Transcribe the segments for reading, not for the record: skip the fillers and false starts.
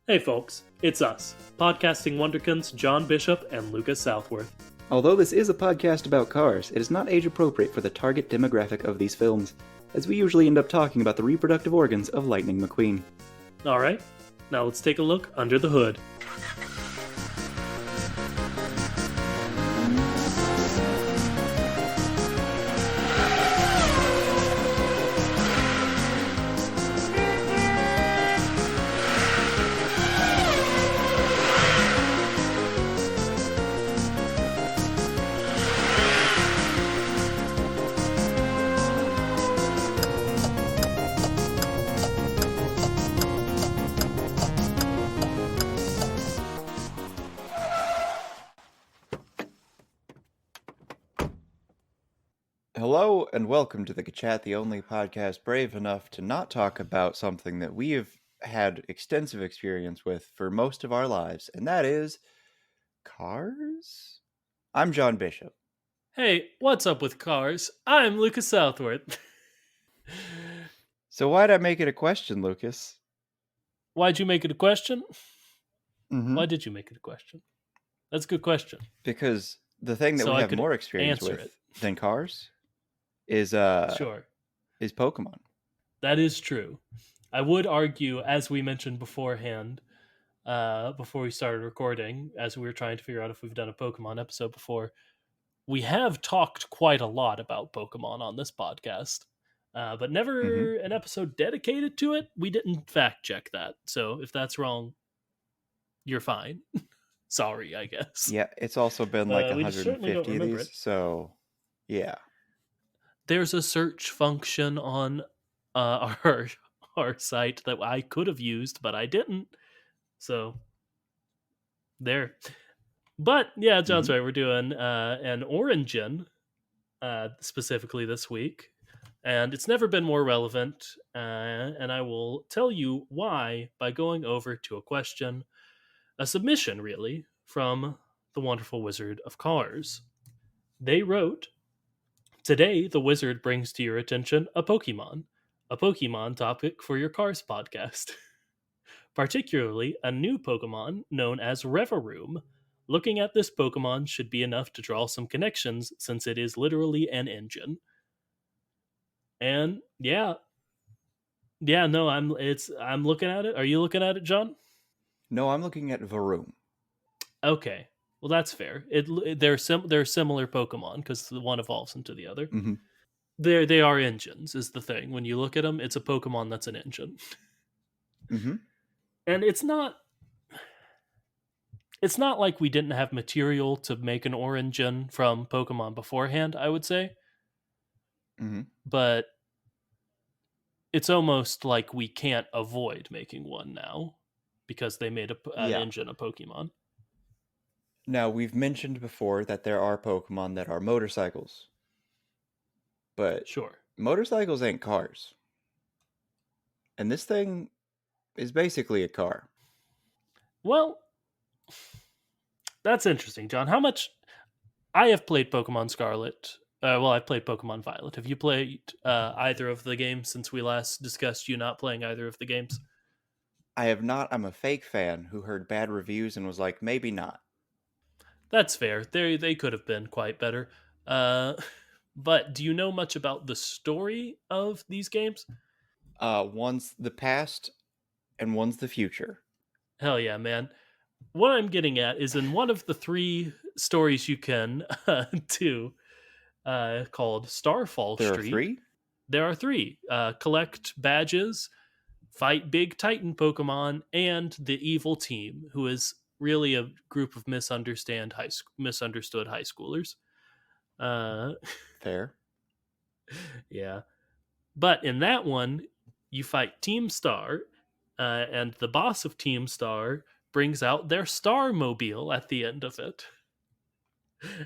Hey folks, it's us, podcasting wonderkins John Bishop and Lucas Southworth. Although this is a podcast about cars, it is not age appropriate for the target demographic of these films, as we usually end up talking about the reproductive organs of Lightning McQueen. Alright, now let's take a look under the hood. Hello, and welcome to the Chat, the only podcast brave enough to not talk about something that we have had extensive experience with for most of our lives, and that is cars? I'm John Bishop. Hey, what's up with cars? I'm Lucas Southworth. So why'd I make it a question, Lucas? Why'd you make it a question? Mm-hmm. Why did you make it a question? That's a good question. Because the thing that So we I have could more experience answer with it. than cars is Sure. is Pokemon. That is true. I would argue, as we mentioned beforehand, before we started recording, as we were trying to figure out if we've done a Pokemon episode before, we have talked quite a lot about Pokemon on this podcast, but never an episode dedicated to it. We didn't fact check that. So if that's wrong, you're fine. Sorry, I guess. Yeah, it's also been like We certainly don't 150 of remember these, it. so yeah. There's a search function on our site that I could have used, but I didn't. So there. But yeah, John's right. We're doing an Origin specifically this week, and it's never been more relevant. And I will tell you why by going over to a submission really, from the wonderful Wizard of Cars. They wrote, "Today, the Wizard brings to your attention a Pokemon topic for your Cars podcast. Particularly a new Pokemon known as Reveroom. Looking at this Pokemon should be enough to draw some connections since it is literally an engine." And no, I'm looking at it. Are you looking at it, John? No, I'm looking at Varoom. Okay. Well, that's fair. They're similar Pokemon because the one evolves into the other. Mm-hmm. They are engines is the thing. When you look at them, it's a Pokemon that's an engine. Mm-hmm. And it's not like we didn't have material to make an Origin from Pokemon beforehand, I would say. Mm-hmm. But it's almost like we can't avoid making one now because they made an engine a Pokemon. Now, we've mentioned before that there are Pokemon that are motorcycles. But sure, motorcycles ain't cars. And this thing is basically a car. Well, that's interesting, John. How much... I have played Pokemon Scarlet. I've played Pokemon Violet. Have you played either of the games since we last discussed you not playing either of the games? I have not. I'm a fake fan who heard bad reviews and was like, maybe not. That's fair. They could have been quite better. But do you know much about the story of these games? One's the past and one's the future. Hell yeah, man. What I'm getting at is in one of the three stories you can do, called Starfall Street. There are three. Collect badges, fight big Titan Pokemon, and the evil team, who is really a group of misunderstood high schoolers. Fair. Yeah. But in that one, you fight Team Star, and the boss of Team Star brings out their Starmobile at the end of it.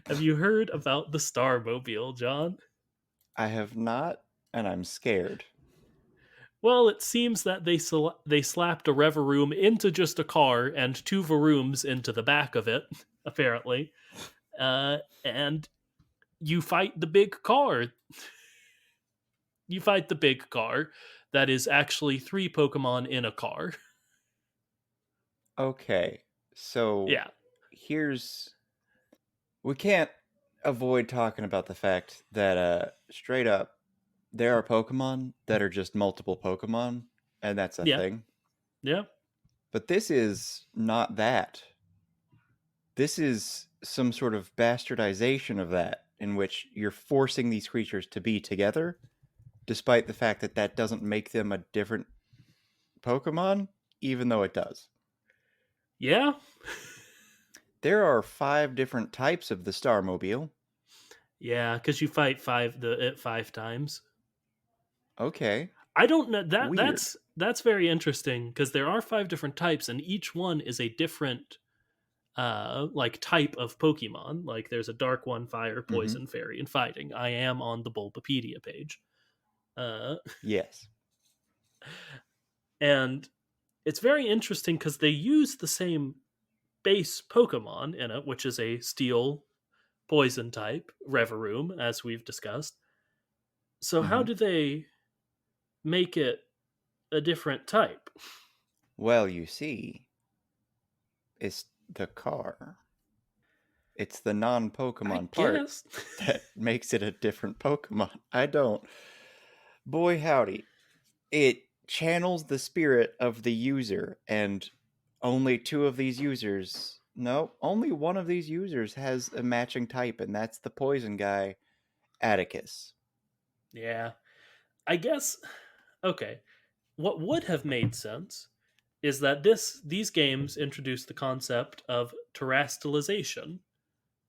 Have you heard about the Starmobile, John? I have not, and I'm scared. Well, it seems that they slapped a Reveroom into just a car and two Varooms into the back of it, apparently. And you fight the big car. You fight the big car that is actually three Pokemon in a car. Okay. So Yeah, here's we can't avoid talking about the fact that straight up there are Pokemon that are just multiple Pokemon, and that's a yeah, thing. yeah, But this is not that. This is some sort of bastardization of that, in which you're forcing these creatures to be together, despite the fact that that doesn't make them a different Pokemon, even though it does. yeah, There are 5 different types of the Starmobile. yeah. Because you fight it 5 times. Okay, I don't know that weird. that's very interesting because there are 5 different types, and each one is a different like type of Pokemon. Like there's a dark one, fire, Mm-hmm. poison, fairy, and fighting. I am on the Bulbapedia page. Uh, Yes. and it's very interesting because they use the same base Pokemon in it, which is a steel poison type, Reverum, as we've discussed. So how Mm-hmm. do they make it a different type? Well, you see, it's the car. It's the non I Pokemon part guess. that makes it a different Pokemon. I don't. Boy, howdy. It channels the spirit of the user, and only two of these users. No, only one of these users has a matching type, and that's the poison guy, Atticus. Yeah. I guess okay. What would have made sense is that these games introduce the concept of terastallization,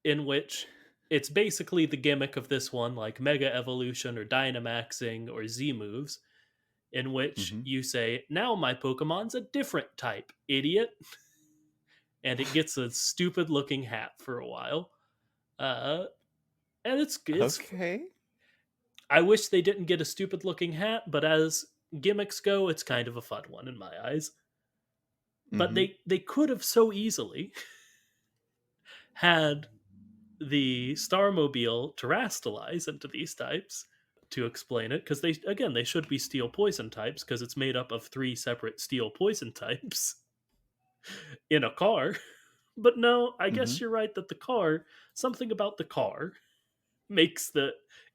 in which it's basically the gimmick of this one, like Mega Evolution or Dynamaxing or Z moves, in which Mm-hmm. you say, "Now my Pokemon's a different type, idiot," and it gets a stupid looking hat for a while. Uh, and it's. Okay. I wish they didn't get a stupid looking hat, but as gimmicks go, it's kind of a fun one in my eyes. But Mm-hmm. they could have so easily had the Starmobile terastallize into these types to explain it, because they should be steel poison types because it's made up of 3 separate steel poison types in a car. But no, I Mm-hmm. guess you're right that the car, something about the car makes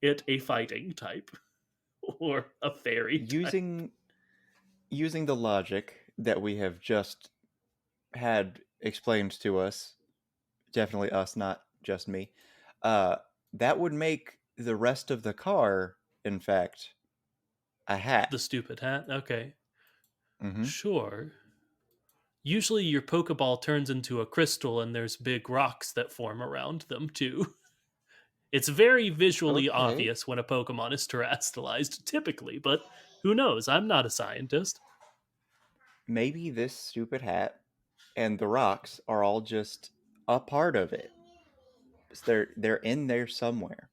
it a fighting type or a fairy type. Using using the logic that we have just had explained to us, definitely us, not just me, uh, that would make the rest of the car, in fact, a hat. The stupid hat. Okay, Mm-hmm. sure. Usually your Pokeball turns into a crystal and there's big rocks that form around them too. It's very visually Okay. obvious when a Pokemon is terastallized, typically, but who knows? I'm not a scientist. Maybe this stupid hat and the rocks are all just a part of it. They're in there somewhere.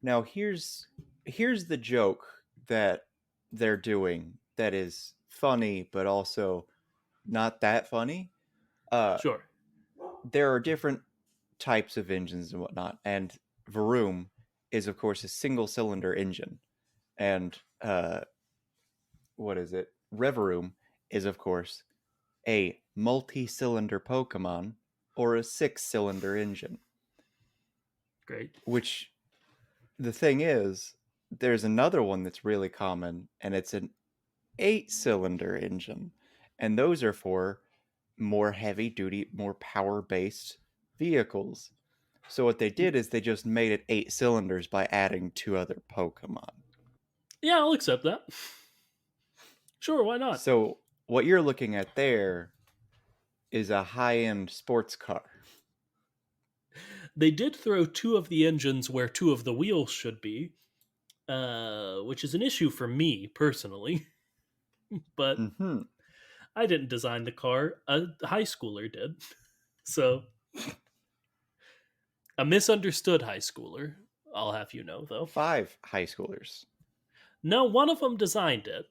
Now here's the joke that they're doing that is funny but also not that funny. Uh Sure. there are different types of engines and whatnot, and Varoom is of course a single cylinder engine. And what is it? Reverum is of course a multi-cylinder Pokemon or a 6-cylinder engine. Great. Which the thing is, there's another one that's really common, and it's an 8-cylinder engine. And those are for more heavy duty, more power based vehicles. So what they did is they just made it 8 cylinders by adding 2 other Pokemon. Yeah, I'll accept that. Sure, why not? So what you're looking at there is a high end sports car. They did throw 2 of the engines where 2 of the wheels should be, which is an issue for me personally, but Hmm. I didn't design the car. A high schooler did. So, a misunderstood high schooler, I'll have you know, though. 5 high schoolers. No, one of them designed it.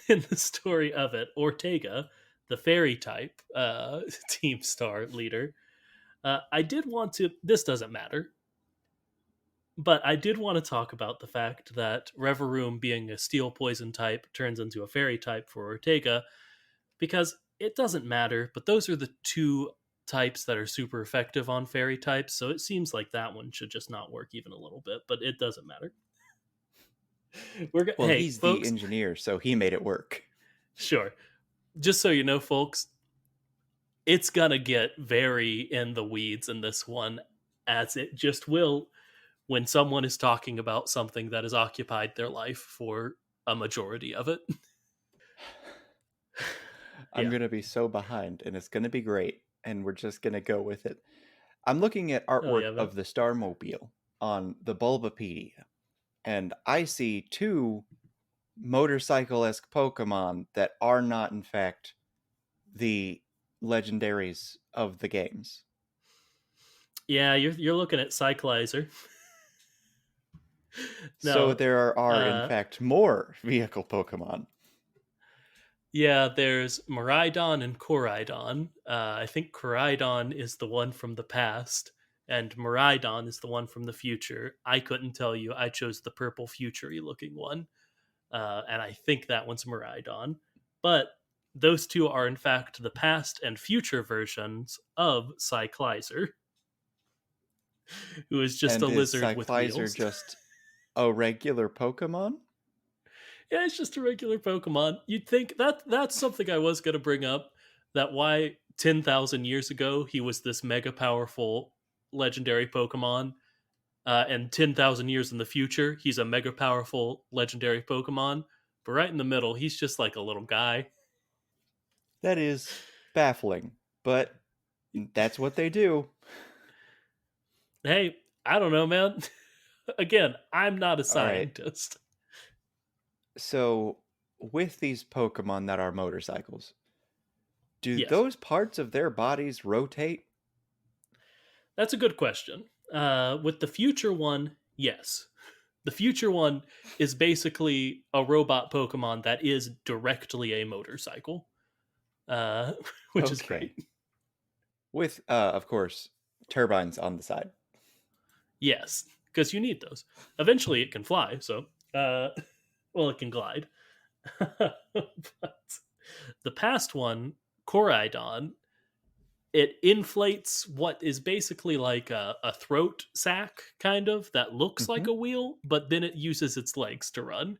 In the story of it, Ortega, the fairy type team star leader, I did want to. This doesn't matter, but I did want to talk about the fact that Reverum, being a steel poison type, turns into a fairy type for Ortega because it doesn't matter, but those are the two types that are super effective on fairy types, so it seems like that one should just not work even a little bit, but it doesn't matter. Well, Hey, he's the folks, engineer, so he made it work. sure. Just so you know, folks, it's gonna get very in the weeds in this one, as it just will when someone is talking about something that has occupied their life for a majority of it. I'm Yeah. going to be so behind, and it's going to be great, and we're just going to go with it. I'm looking at Oh artwork yeah, man. of the Starmobile on the Bulbapedia, and I see two motorcycle esque Pokemon that are not, in fact, the legendaries of the games. Yeah, you're looking at Cyclizer. So No, there are, in uh, fact, more vehicle Pokemon. yeah, there's Miraidon and Koraidon. I think Koraidon is the one from the past, and Miraidon is the one from the future. I couldn't tell you. I chose the purple futury looking one, and I think that one's Miraidon. But those two are in fact the past and future versions of Cyclizer, who is just a And is lizard with Cyclizer wheels. just a regular Pokemon? Yeah, it's just a regular Pokemon. You'd think that's something I was going to bring up. That why 10,000 years ago he was this mega powerful legendary Pokemon, and 10,000 years in the future he's a mega powerful legendary Pokemon. But right in the middle, he's just like a little guy. That is baffling, but that's what they do. Hey, I don't know, man. Again, I'm not a All right. scientist. So, with these Pokemon that are motorcycles, do Yes, those parts of their bodies rotate? that's a good question. With the future one, yes. The future one is basically a robot Pokemon that is directly a motorcycle, uh, which is Okay. great. With, of course, turbines on the side. Yes, because you need those. Eventually, it can fly. So, well, it can glide. But the past one, Koraidon, it inflates what is basically like a throat sac, kind of, that looks like Mm-hmm. a wheel, but then it uses its legs to run,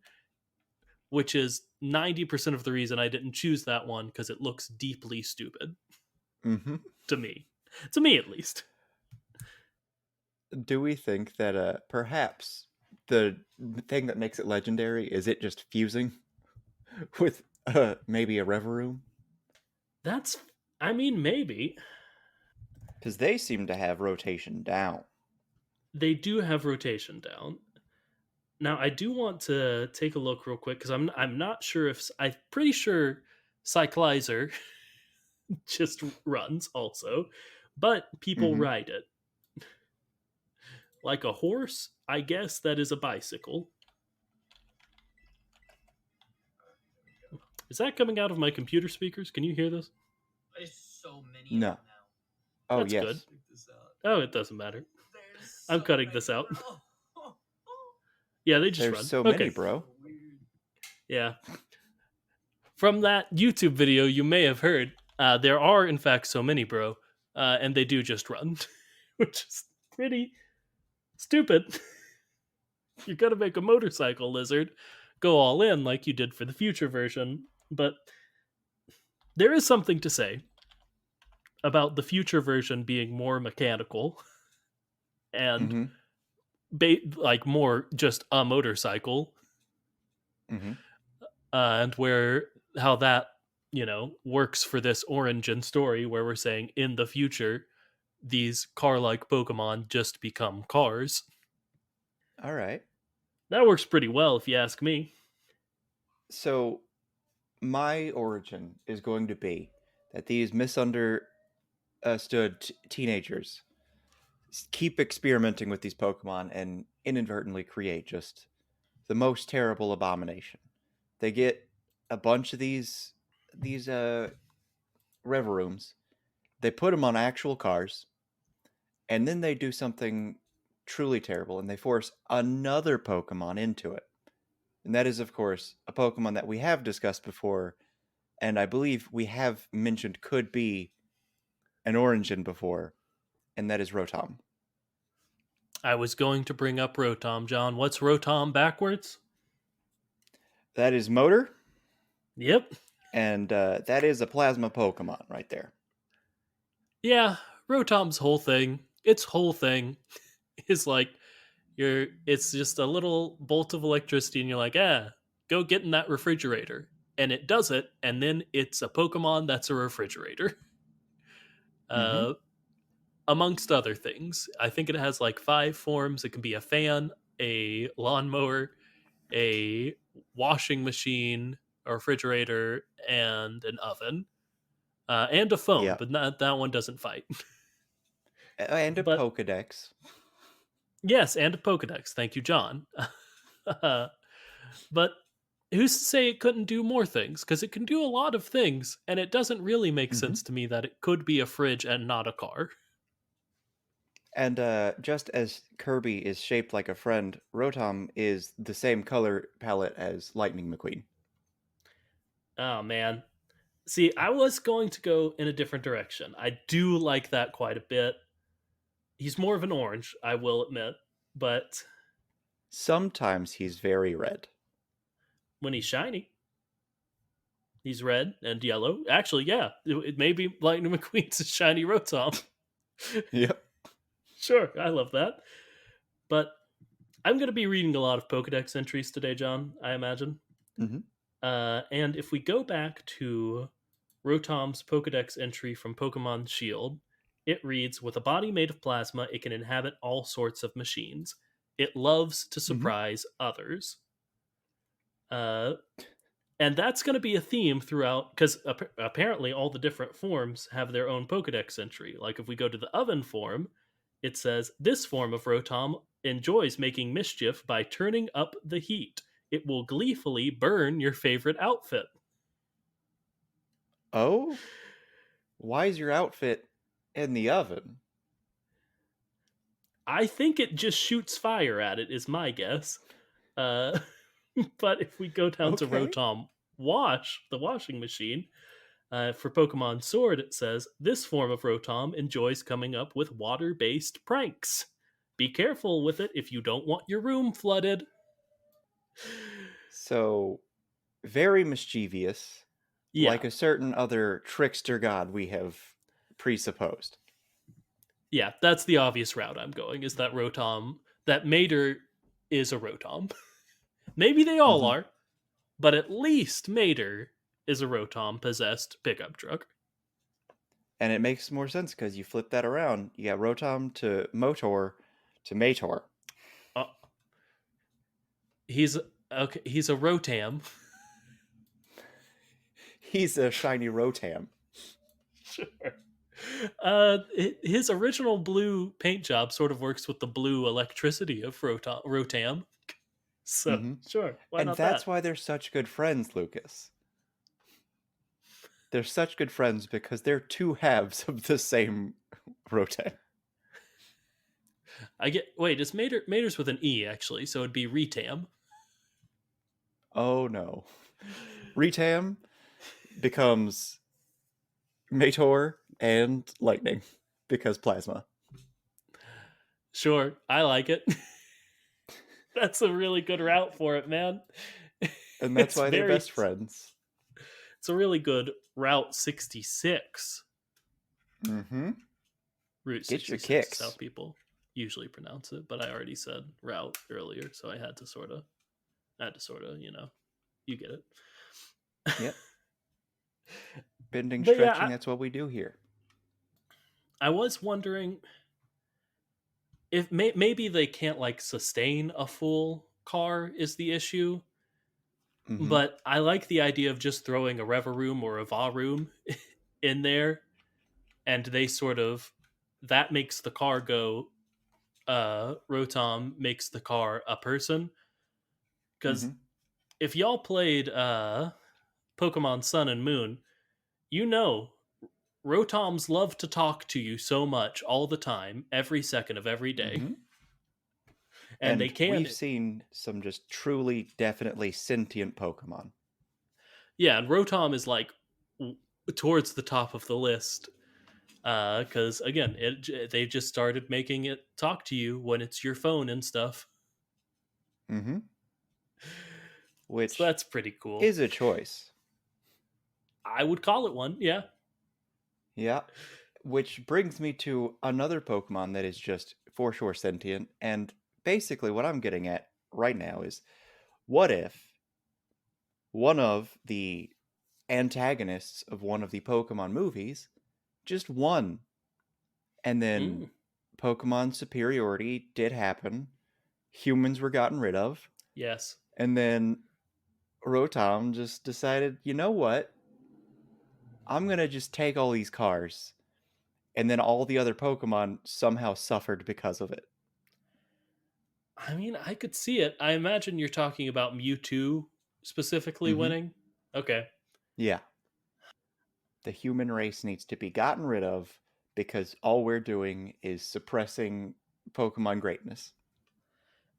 which is 90% of the reason I didn't choose that one because it looks deeply stupid Mm-hmm. to me. To me, at least. Do we think that perhaps the thing that makes it legendary is it just fusing with maybe a Reverum? That's, I mean, maybe. Because they seem to have rotation down. They do have rotation down. Now, I do want to take a look real quick because I'm not sure if I'm pretty sure Cyclizer just runs also, but people Mm-hmm. ride it like a horse. I guess that is a bicycle. Is that coming out of my computer speakers? Can you hear this? No. Oh, That's good. yes. Oh, it doesn't matter. I'm cutting this out. Yeah, they just There's run. so many, Okay. bro. Yeah. From that YouTube video, you may have heard there are, in fact, so many, bro, and they do just run, which is pretty stupid. You're gonna make a motorcycle lizard go all in like you did for the future version, but there is something to say about the future version being more mechanical and Mm-hmm. like more just a motorcycle, Mm-hmm. and where how that works for this origin story where we're saying in the future these car-like Pokemon just become cars. All right. That works pretty well, if you ask me. So my origin is going to be that these misunderstood teenagers keep experimenting with these Pokemon and inadvertently create just the most terrible abomination. They get a bunch of these Reverooms. They put them on actual cars, and then they do something truly terrible, and they force another Pokemon into it. And that is, of course, a Pokemon that we have discussed before, and I believe we have mentioned could be an origin before, and that is Rotom. I was going to bring up Rotom, John. What's Rotom backwards? That is motor, Yep. and that is a plasma Pokemon right there. Yeah, Rotom's whole thing, its whole thing is like it's just a little bolt of electricity and you're like, go get in that refrigerator. And it does it, and then it's a Pokemon that's a refrigerator. Mm-hmm. Uh amongst other things. I think it has like 5 forms. It can be a fan, a lawnmower, a washing machine, a refrigerator, and an oven. And a phone, Yeah, but that one doesn't fight. and a But Pokedex. yes, and a Pokedex. Thank you, John. But who's to say it couldn't do more things? Because it can do a lot of things, and it doesn't really make Mm-hmm. sense to me that it could be a fridge and not a car. And just as Kirby is shaped like a friend, Rotom is the same color palette as Lightning McQueen. Oh man. See, I was going to go in a different direction. I do like that quite a bit. He's more of an orange, I will admit, but Sometimes he's very red. when he's shiny, he's red and yellow. Actually, yeah, it may be Lightning McQueen's a shiny Rotom. Yep. Sure, I love that. But I'm going to be reading a lot of Pokedex entries today, John, I imagine. Mm-hmm. And if we go back to Rotom's Pokedex entry from Pokemon Shield, it reads, with a body made of plasma, it can inhabit all sorts of machines. It loves to Mm-hmm. surprise others. Uh, and that's going to be a theme throughout, because apparently all the different forms have their own Pokedex entry. Like if we go to the oven form, it says, this form of Rotom enjoys making mischief by turning up the heat. It will gleefully burn your favorite outfit. Oh, why is your outfit in the oven? I think it just shoots fire at it, is my guess. Uh, but if we go down to Okay. Rotom Wash, the washing machine, for Pokemon Sword, it says this form of Rotom enjoys coming up with water based pranks. Be careful with it if you don't want your room flooded. So, very mischievous, like Yeah, a certain other trickster god we have presupposed. yeah, that's the obvious route I'm going. Is that Rotom, that Mater is a Rotom. Maybe they all Mm-hmm. are, but at least Mater is a Rotom possessed pickup truck. And it makes more sense because you flip that around. You got Rotom to Motor to Mator. Uh, he's okay. He's a Rotam. He's a shiny Rotam. Sure. His original blue paint job sort of works with the blue electricity of Rotam. So Mm-hmm. sure, why And not that's that? why they're such good friends, Lucas. They're such good friends because they're two halves of the same Rotan. I get. Wait, it's Mater's with an E actually, so it'd be Retam. Oh no. Retam becomes Mator and Lightning because plasma. Sure, I like it. That's a really good route for it, man. And that's It's why they're very. best friends. It's a really good Route 66. Mm-hmm. Route Get your 66 is how kicks. people usually pronounce it, but I already said route earlier, so I had to sort of, you get it. Yep. Bending, But yeah, stretching, that's what we do here. I was wondering if maybe they can't like sustain a full car is the issue. Mm-hmm. But I like the idea of just throwing a Revaroom or a Varoom in there, and they sort of that makes the car go. Rotom makes the car a person because Mm-hmm. if y'all played Pokemon Sun and Moon, you know Rotoms love to talk to you so much all the time, every second of every day, Mm-hmm. and they And we've can. seen some just truly, definitely sentient Pokemon. Yeah, and Rotom is like towards the top of the list. Because again, they just started making it talk to you when it's your phone and stuff. Mm-hmm. So Which that's pretty cool. is a choice. I would call it one. Yeah. Yeah. Which brings me to another Pokemon that is just for sure sentient. And basically, what I'm getting at right now is what if one of the antagonists of one of the Pokemon movies just won? And then Mm, Pokemon superiority did happen. Humans were gotten rid of. yes. And then Rotom just decided, you know what? I'm going to just take all these cars. And then all the other Pokemon somehow suffered because of it. I mean, I could see it. I imagine you're talking about Mewtwo specifically Mm-hmm. winning. Okay. Yeah. The human race needs to be gotten rid of because all we're doing is suppressing Pokemon greatness.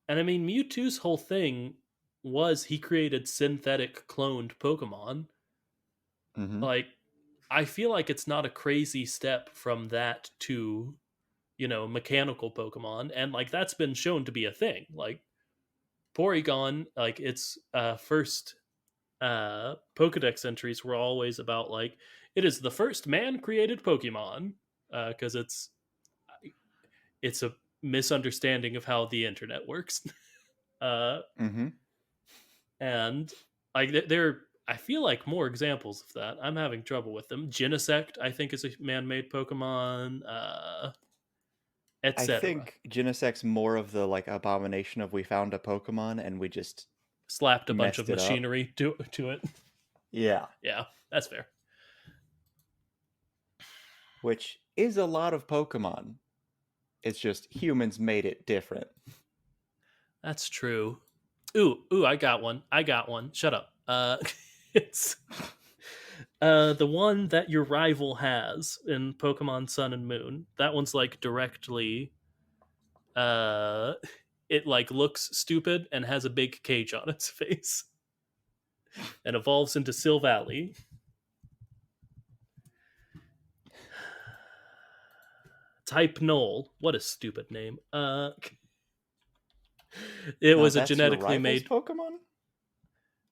And I mean, Mewtwo's whole thing was he created synthetic cloned Pokemon. Mm-hmm. Like, I feel like it's not a crazy step from that to, mechanical Pokemon. And, like, that's been shown to be a thing. Like, Porygon, like, its first Pokedex entries were always about, like, it is the first man created Pokemon. Because it's a misunderstanding of how the internet works. uh, Mm-hmm. and like there I feel like more examples of that. I'm having trouble with them. Genesect, I think, is a man-made Pokemon, I etc. think Genesec's more of the like abomination of we found a Pokemon and we just Slapped a bunch of messed it up. machinery to it. Yeah. Yeah, that's fair. Which is a lot of Pokemon. It's just humans made it different. That's true. Ooh, I got one. I got one. Shut up. It's the one that your rival has in Pokemon Sun and Moon. That one's like directly uh it like looks stupid and has a big cage on its face and evolves into Silvally. Type Null. What a stupid name. It Now was a that's your genetically rival's made. Pokemon?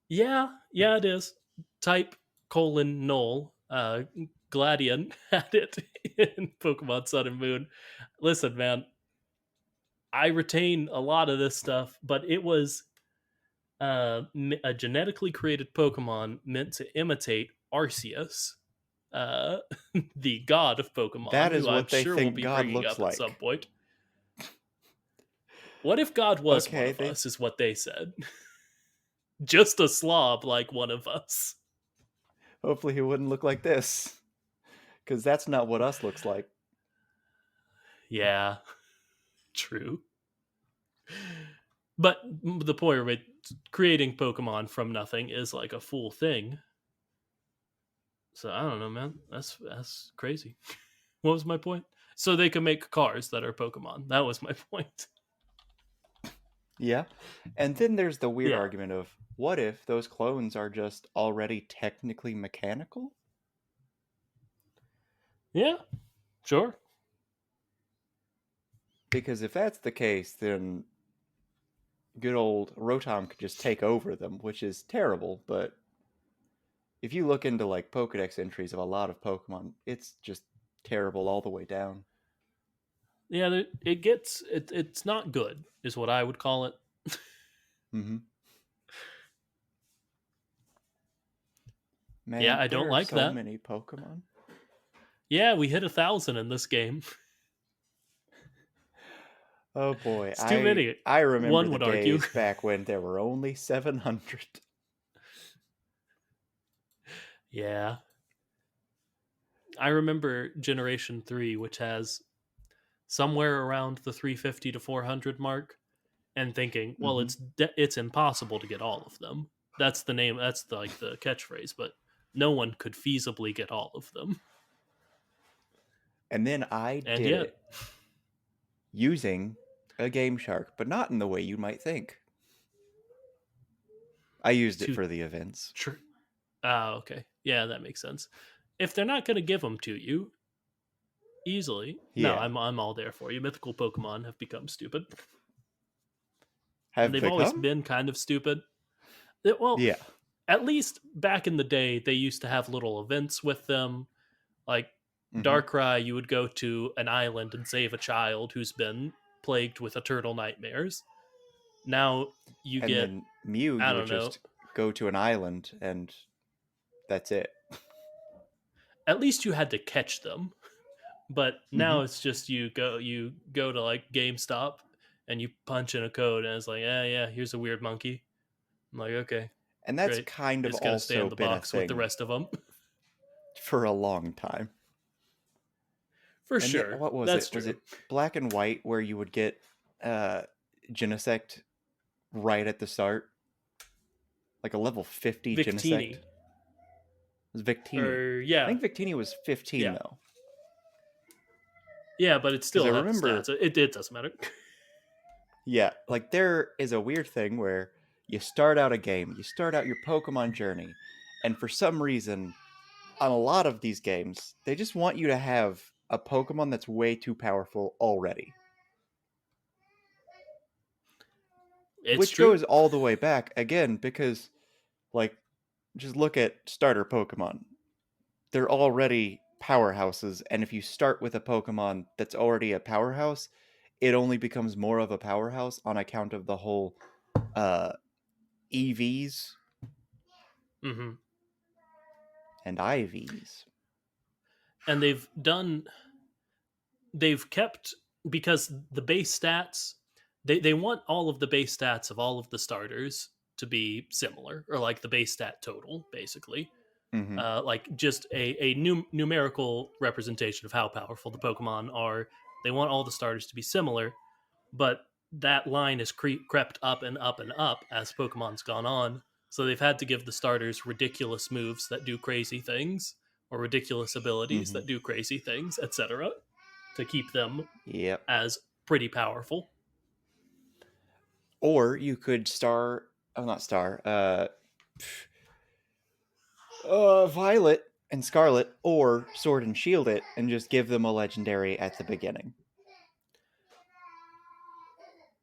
Yeah, it is. Type colon Null. Gladian had it in Pokemon Sun and Moon. Listen, man, I retain a lot of this stuff, but it was a genetically created Pokemon meant to imitate Arceus, uh, the god of That Pokemon, is who I'm what they sure we'll think be God bringing looks up at some like. point. What if God was one Okay, of they us, is what they said. Just a slob like one of us. hopefully he wouldn't look like this. Because that's not what us looks like. Yeah, true. But the point of it, creating Pokemon from nothing is like a full thing. So I don't know, man. That's crazy. What was my point? So they can make cars that are Pokemon. That was my point. Yeah. And then there's the weird Yeah. argument of what if those clones are just already technically mechanical? Yeah, sure. Because if that's the case, then good old Rotom could just take over them, which is terrible. But if you look into like Pokedex entries of a lot of Pokemon, it's just terrible all the way down. Yeah, it's not good, is what I would call it. Mm-hmm. Yeah, Man, I don't there are like so that. many Pokemon. Yeah, we hit 1,000 in this game. Oh boy, It's too I many. I remember One the would argue. days back when there were only 700. Yeah, I remember Generation 3, which has somewhere around the 350 to 400 mark, and thinking, well, Mm-hmm. it's impossible to get all of them. That's the name. That's like the catchphrase. But no one could feasibly get all of them, And then I and did yet, it using a Game Shark, but not in the way you might think. I used it to for the events. tr- Ah, okay. Yeah, that makes sense. If they're not going to give them to you easily, no, Yeah. I'm all there for you. Mythical Pokemon have become stupid, and Have they've always become? been kind of stupid. Well, Yeah. at least back in the day, they used to have little events with them. Like Hmm. Darkrai, you would go to an island and save a child who's been plagued with eternal nightmares. Now you And get, then Mew, I you would don't know, just go to an island and that's it. at least you had to catch them. But Hmm. now it's just you go to like GameStop and you punch in a code and it's like, yeah, here's a weird monkey. I'm like, okay, And that's great. kind of It's gonna stay in also the been a box with the thing rest of them. for a long time. For And yeah, sure. what was That's it? Was true. it Black and White where you would get uh Genesect right at the start? Like a level 50 Genesect? Victini. It was Victini. Or I yeah. think Victini was 15 Yeah. though. Yeah, but it Because I still had the stats. remember, It doesn't matter. yeah, like there is a weird thing where you start out a game, you start out your Pokemon journey, and for some reason, on a lot of these games, they just want you to have a Pokemon that's way too powerful already. It's Which true. goes all the way back again because, like, just look at starter Pokemon. They're already powerhouses, and if you start with a Pokemon that's already a powerhouse, it only becomes more of a powerhouse on account of the whole uh, EVs Hmm. and IVs. And they've kept, because the base stats, they want all of the base stats of all of the starters to be similar, or like the base stat total basically, Hmm. like just a numerical representation of how powerful the Pokemon are. They want all the starters to be similar, but that line has crept up and up and up as Pokemon's gone on. So they've had to give the starters ridiculous moves that do crazy things, or ridiculous abilities Hmm. that do crazy things, etc., to keep them Yep. as pretty powerful. Or you could not star, Violet and Scarlet, or Sword and Shield it, and just give them a legendary at the beginning.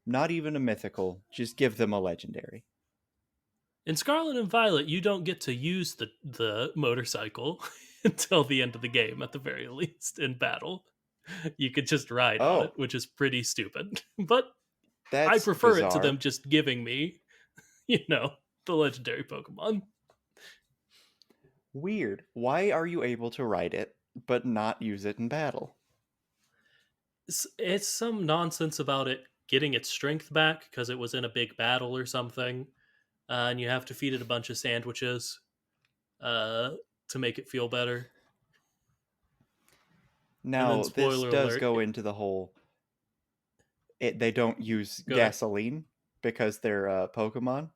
Not even a mythical, just give them a legendary. In Scarlet and Violet, you don't get to use the motorcycle until the end of the game, at the very least, in battle. You could just ride on it, Oh, which is pretty stupid. But I that's prefer it to them bizarre. just giving me, you know, the legendary Pokemon. Weird. Why are you able to ride it, but not use it in battle? It's some nonsense about it getting its strength back because it was in a big battle or something, and you have to feed it a bunch of sandwiches uh, to make it feel better. And then, Now, this spoiler does alert, go into the whole they don't use go ahead. gasoline because they're Pokemon.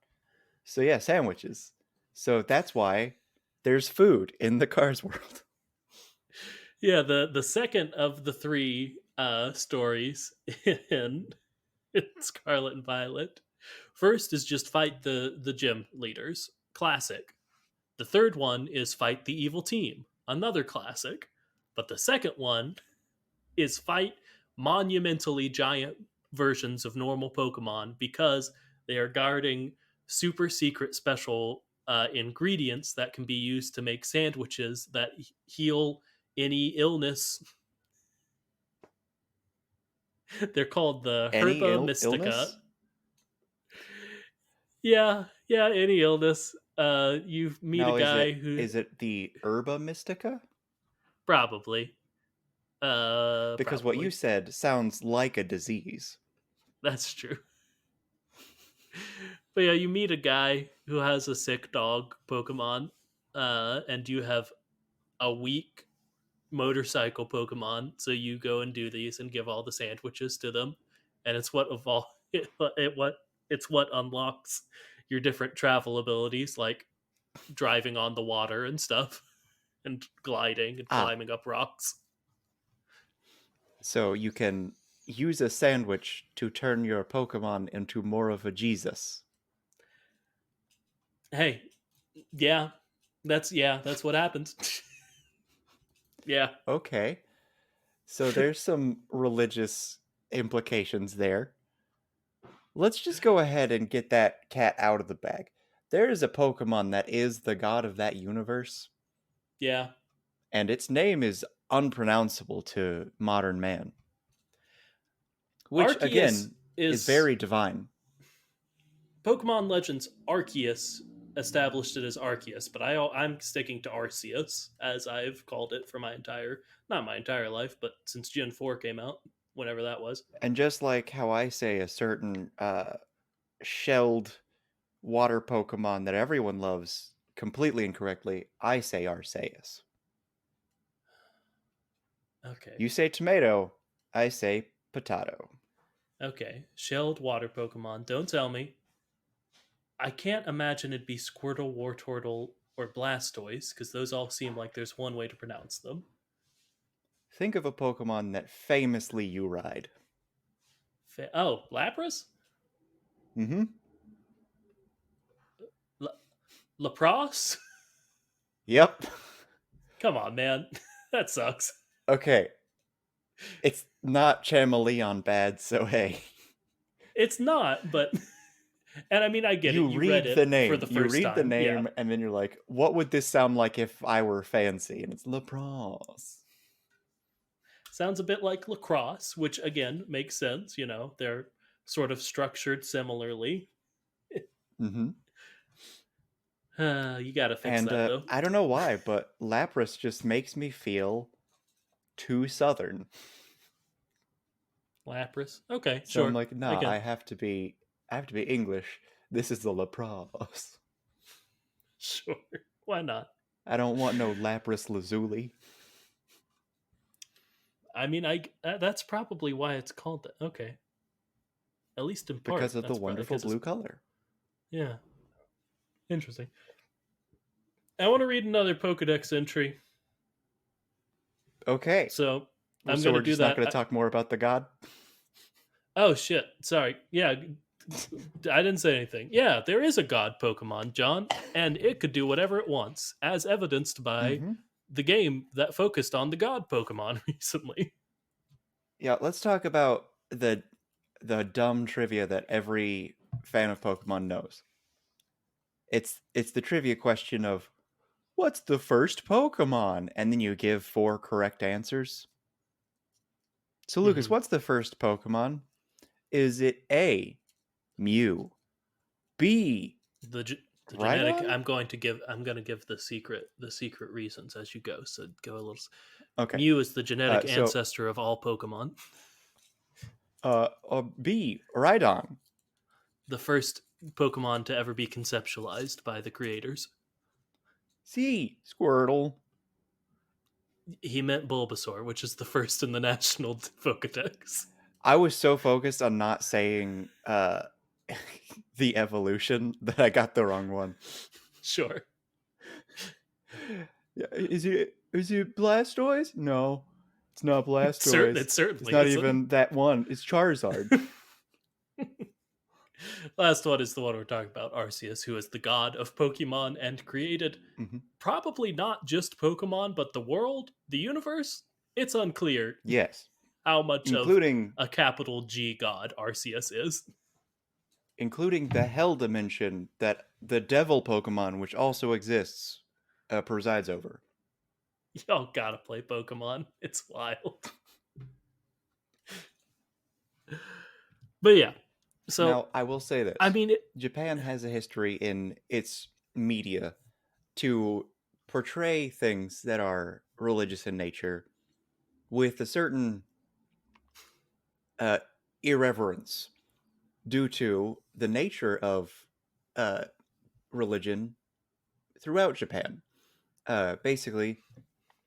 So yeah, sandwiches. So that's why there's food in the Cars world. Yeah, the second of the three stories in, in Scarlet and Violet. First is just fight the gym leaders, classic. The third one is fight the evil team, another classic. But the second one is fight monumentally giant versions of normal Pokemon because they are guarding super secret special ingredients that can be used to make sandwiches that heal any illness. They're called the Any Herba Mystica. illness? Yeah, any illness. You meet a Now guy who is it the Herba Mystica? probably, Because what you probably said sounds like a disease. that's true. But yeah, you meet a guy who has a sick dog Pokemon, and you have a weak motorcycle Pokemon. So you go and do these and give all the sandwiches to them, and it's what evol- it's what unlocks your different travel abilities, like driving on the water and stuff, and gliding and Ah, climbing up rocks. so you can use a sandwich to turn your Pokemon into more of a Jesus. Hey, yeah, That's what happens. Yeah. Okay. So there's some religious implications there. Let's just go ahead and get that cat out of the bag. There is a Pokemon that is the god of that universe, Yeah. and its name is unpronounceable to modern man, which Arceus again is is very divine. Pokemon Legends Arceus established it as Arceus, but I'm sticking to Arceus as I've called it for my entire not my entire life, but since Gen 4 came out, whenever that was. And just like how I say a certain shelled water Pokemon that everyone loves completely incorrectly, I say Arceus. Okay. You say tomato, I say potato. Okay. Shelled water Pokemon. Don't tell me. I can't imagine it'd be Squirtle, Wartortle, or Blastoise, because those all seem like there's one way to pronounce them. Think of a Pokemon that famously you ride. Oh, Lapras? Mm-hmm. La- Lapras? Yep. Come on, man. That sucks. Okay. It's not Chameleon bad, so hey. It's not, but. And I mean, I get it. You You read read the it for the name. You first read the time. Yeah. name, and then you're like, what would this sound like if I were fancy? And it's Lapras. Sounds a bit like lacrosse, which again makes sense. You know, they're sort of structured similarly. Mm-hmm. You got to fix And that, though. I don't know why, but Lapras just makes me feel too southern. Lapras. Okay, So I'm sure. like, nah, Again, I have to be English. This is the Lapras. sure. Why not? I don't want no Lapras Lazuli. I mean, that's probably why it's called that. Okay, at least in Because part, of the that's probably wonderful because it's blue color. yeah, interesting. I want to read another Pokedex entry, Okay. so Well, I'm so gonna we're do just not that. going to talk more about the god? Oh shit! Sorry. Yeah, I didn't say anything. Yeah, there is a god Pokemon, John, and it could do whatever it wants, as evidenced by Mm-hmm. the game that focused on the god Pokemon recently. Yeah, let's talk about the dumb trivia that every fan of Pokemon knows. It's the trivia question of what's the first Pokemon? And then you give four correct answers. So Lucas, Hmm. what's the first Pokemon? Is it A, Mew, B, The genetic. Rhydon? I'm going to give the secret reasons as you go. So go a little. Okay. Mew is the genetic So ancestor of all Pokemon. B, Rhydon. The first Pokemon to ever be conceptualized by the creators. C, Squirtle. He meant Bulbasaur, which is the first in the national Pokedex. I was so focused on not saying the evolution that I got the wrong one. Sure. Yeah, is it Blastoise? No, it's not It Blastoise. It's certainly not isn't. even that one. It's Charizard. Last one is the one we're talking about, Arceus, who is the god of Pokemon and created Hmm. probably not just Pokemon, but the world, the universe. It's unclear Yes, how much of including a capital G god Arceus is. including the Hell Dimension that the Devil Pokemon, which also exists, presides over. Y'all gotta play Pokemon. It's wild. But yeah. So, Now, I will say I this: mean, Japan has a history in its media to portray things that are religious in nature with a certain uh, irreverence due to the nature of uh, religion throughout Japan. Basically,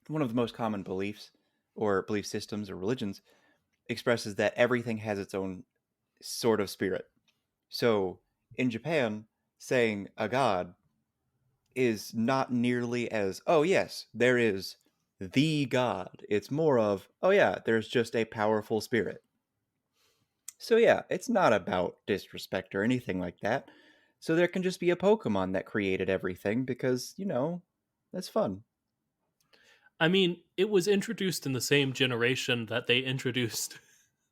one of the most common beliefs or belief systems or religions expresses that everything has its own sort of spirit. So in Japan, saying a god is not nearly as, oh, yes, there is the god. It's more of, oh, yeah, there's just a powerful spirit. So yeah, it's not about disrespect or anything like that. So there can just be a Pokemon that created everything because, you know, That's fun. I mean, it was introduced in the same generation that they introduced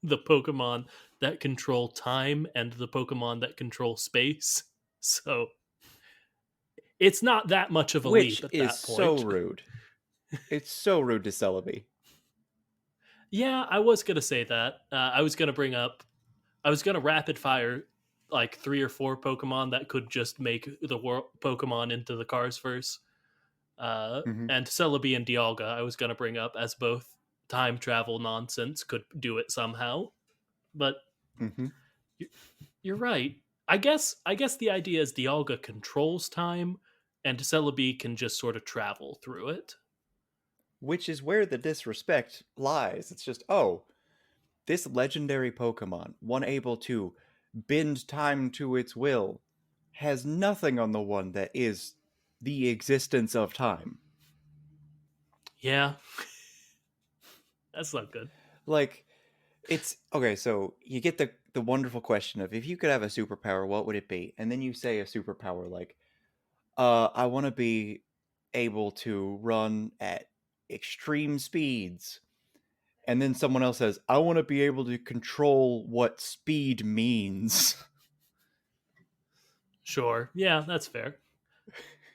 the Pokemon that control time and the Pokemon that control space. So it's not that much of a Which leap at is that so point. rude. It's so rude to Celebi. Yeah, I was gonna say that. I was gonna bring up. I was gonna rapid fire like 3 or 4 Pokemon that could just make the Pokemon into the cars first. Hmm. And Celebi and Dialga, I was gonna bring up as both time travel nonsense could do it somehow. But Hmm. you're right. I guess the idea is Dialga controls time, and Celebi can just sort of travel through it. Which is where the disrespect lies. It's just, oh, this legendary Pokemon, one able to bend time to its will, has nothing on the one that is the existence of time. Yeah, that's not good. Like, it's okay, so you get the wonderful question of if you could have a superpower, what would it be? And then you say a superpower like, I want to be able to run at extreme speeds. And then someone else says, I want to be able to control what speed means. Sure. Yeah, that's fair.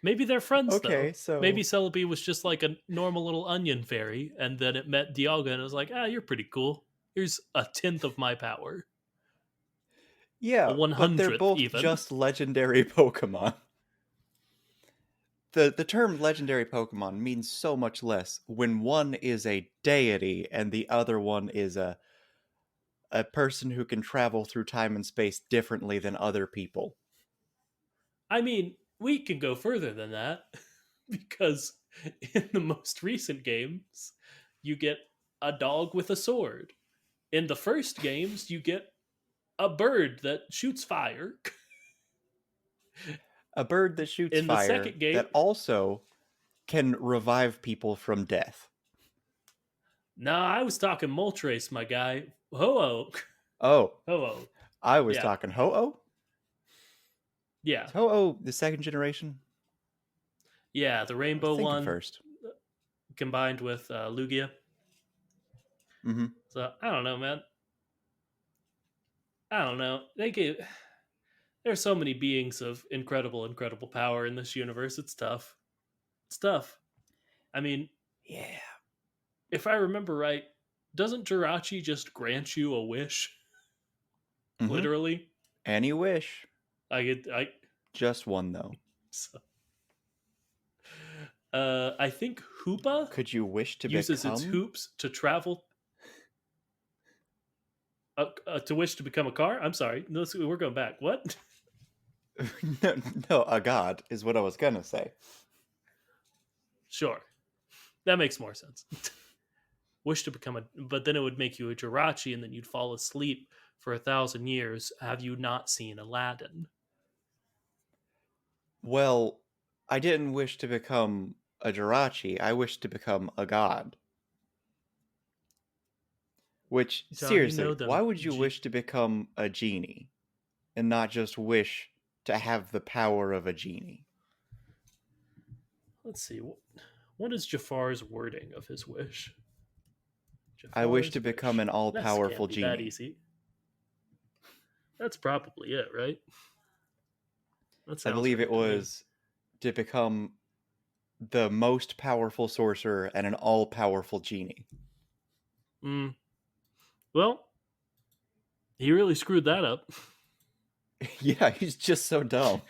Maybe they're friends Okay, though. Maybe so Celebi was just like a normal little onion fairy, and then it met Dialga and it was like, ah, you're pretty cool. Here's a tenth of my power, a yeah, one but they're hundredth both even. just legendary Pokemon. The term legendary Pokemon means so much less when one is a deity and the other one is a person who can travel through time and space differently than other people. I mean, we can go further than that because in the most recent games, you get a dog with a sword. In the first games, you get a bird that shoots fire. A bird that shoots In the fire second game, that also can revive people from death. nah, I was talking Moltres, my guy. Ho-Oh. Oh, Ho-Oh. I was Yeah. talking Ho-Oh? Yeah. Is Ho-Oh the second generation? Yeah, the I was rainbow thinking one first. combined with Lugia. Mm-hmm. So I don't know, man. I don't know. There's so many beings of incredible power in this universe. It's tough. It's tough. I mean, Yeah. if I remember right, doesn't Jirachi just grant you a wish? Mm-hmm. Literally, Any wish. I Just one, though. so, I think Hoopa Could you wish to uses its become? hoops to travel. To wish to become a car. I'm sorry. No, we're going back. What? No, no, a god is what I was gonna say. Sure, that makes more sense. Wish to become a, but then it would make you a Jirachi, and then you'd fall asleep for 1,000 years. Have you not seen Aladdin? Well, I didn't wish to become a Jirachi. I wished to become a god. Which, John, you seriously, know why them. would you wish to become a genie and not just wish to have the power of a genie? Let's see. What is Jafar's wording of his wish? I wish Jafar's to become wish. an all This can't powerful be that genie. easy. That's probably it, right? That I sounds believe it right to me. was to become the most powerful sorcerer and an all powerful genie. Mm. Well, he really screwed that up. Yeah, he's just so dumb.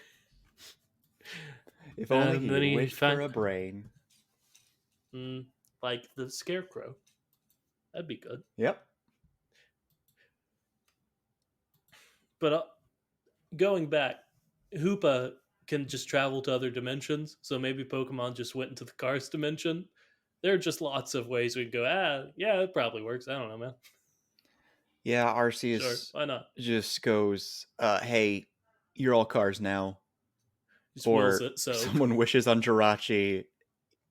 If only And he then had he wished for found, a brain. like the scarecrow. That'd be good. Yep. But going back, Hoopa can just travel to other dimensions. So maybe Pokemon just went into the Cars dimension. There are just lots of ways we can go. Yeah, it probably works. I don't know, man. Yeah, Sure, Arceus why not? just goes, hey, you're all cars now. Just wills Or it. So someone wishes on Jirachi,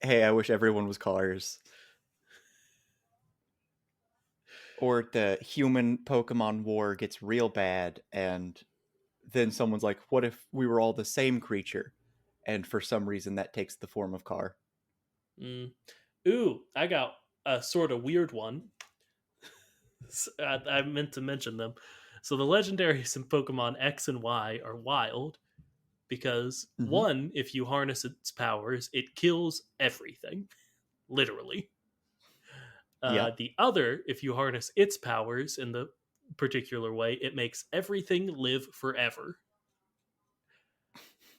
hey, I wish everyone was cars. Or the human Pokemon war gets real bad, and then someone's like, what if we were all the same creature? And for some reason, that takes the form of car. Mm. Ooh, I got a sort of weird one. I meant to mention them. So the legendaries in Pokemon X and Y are wild because Mm-hmm. one, if you harness its powers, it kills everything, literally. Yeah. The other, if you harness its powers in the particular way, it makes everything live forever.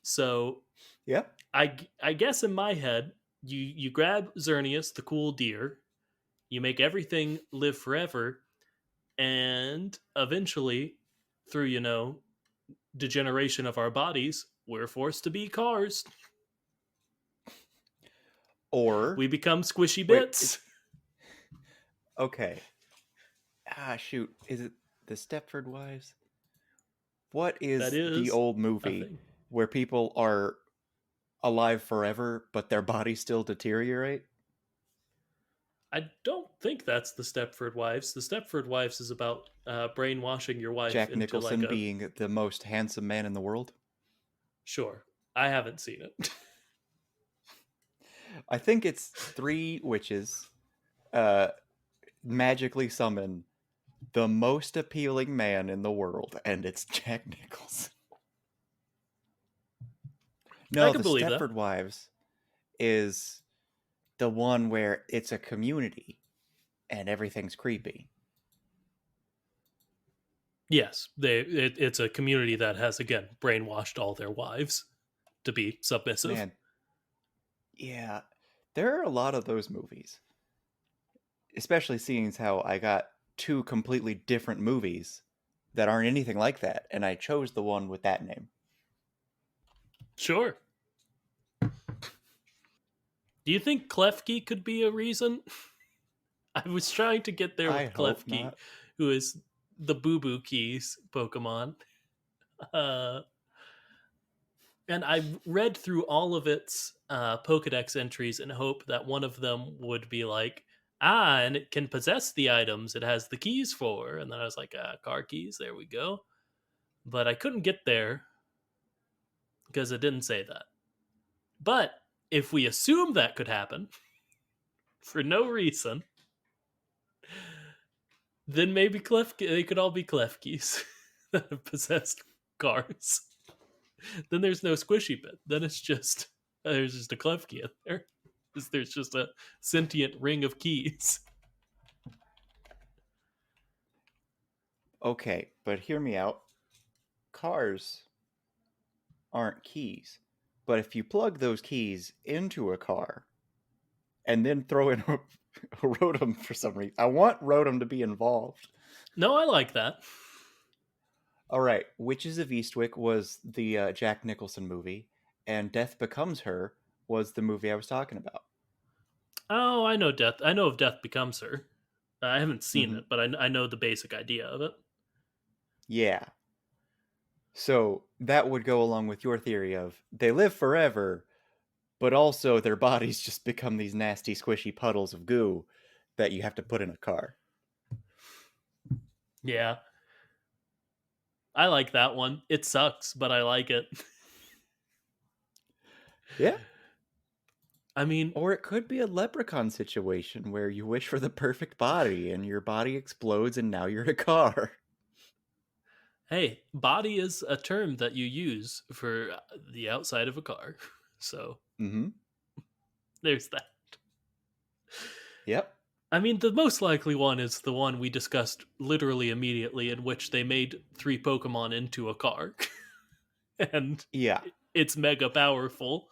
So Yeah. I guess in my head, you grab Xerneas, the cool deer, you make everything live forever, and eventually, through degeneration of our bodies, we're forced to be cars. Or We become squishy wait, bits. okay. Ah, shoot. Is it the Stepford Wives? What That is the is old a movie thing. where people are alive forever, but their bodies still deteriorate? I don't think that's the Stepford Wives. The Stepford Wives is about brainwashing your wife Jack into like Nicholson a. being the most handsome man in the world? Sure, I haven't seen it. I think it's three witches uh, magically summon the most appealing man in the world, and it's Jack Nicholson. I No, can the believe that. Stepford Wives is the one where it's a community and everything's creepy. Yes, it's a community that has again brainwashed all their wives to be submissive. Man, yeah, there are a lot of those movies, especially seeing as how I got two completely different movies that aren't anything like that, and I chose the one with that name. Sure. Do you think Klefki could be a reason? I was trying to get there I with hope Klefki, not. who is the Boo Boo Keys Pokemon. Uh, and I read through all of its Pokedex entries in hope that one of them would be like, and it can possess the items it has the keys for. And then I was like, car keys, there we go. But I couldn't get there because it didn't say that. But if we assume that could happen for no reason, then maybe they could all be Klefkis that have possessed cars. Then there's no squishy bit. Then it's just there's just a Klefki in there. There's just a sentient ring of keys. Okay, but hear me out. Cars aren't keys. But if you plug those keys into a car and then throw in a Rotom for some reason, I want Rotom to be involved. No, I like that. All right, Witches of Eastwick was the Jack Nicholson movie, and Death Becomes Her was the movie I was talking about. Oh, I know Death. I know of Death Becomes Her. I haven't seen Hmm. it, but I know the basic idea of it. Yeah. So that would go along with your theory of they live forever, but also their bodies just become these nasty, squishy puddles of goo that you have to put in a car. Yeah, I like that one. It sucks, but I like it. Yeah. I mean, Or it could be a leprechaun situation where you wish for the perfect body and your body explodes and now you're a car. hey, body is a term that you use for the outside of a car. So Mm-hmm. there's that. Yep. I mean, the most likely one is the one we discussed literally immediately, in which they made three Pokemon into a car. And Yeah. it's mega powerful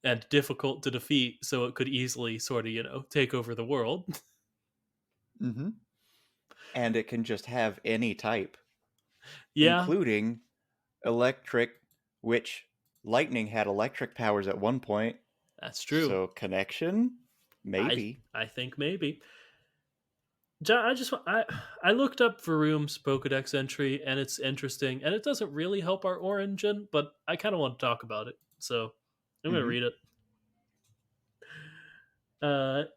and difficult to defeat, so it could easily sort of, take over the world. Mm-hmm. And it can just have any type, Yeah, including electric, which lightning had electric powers at one point. that's true. So connection? I Maybe. I think maybe. I just I looked up Varroom's Pokedex entry, and it's interesting, and it doesn't really help our origin, but I kind of want to talk about it, so I'm gonna Mm-hmm. read it.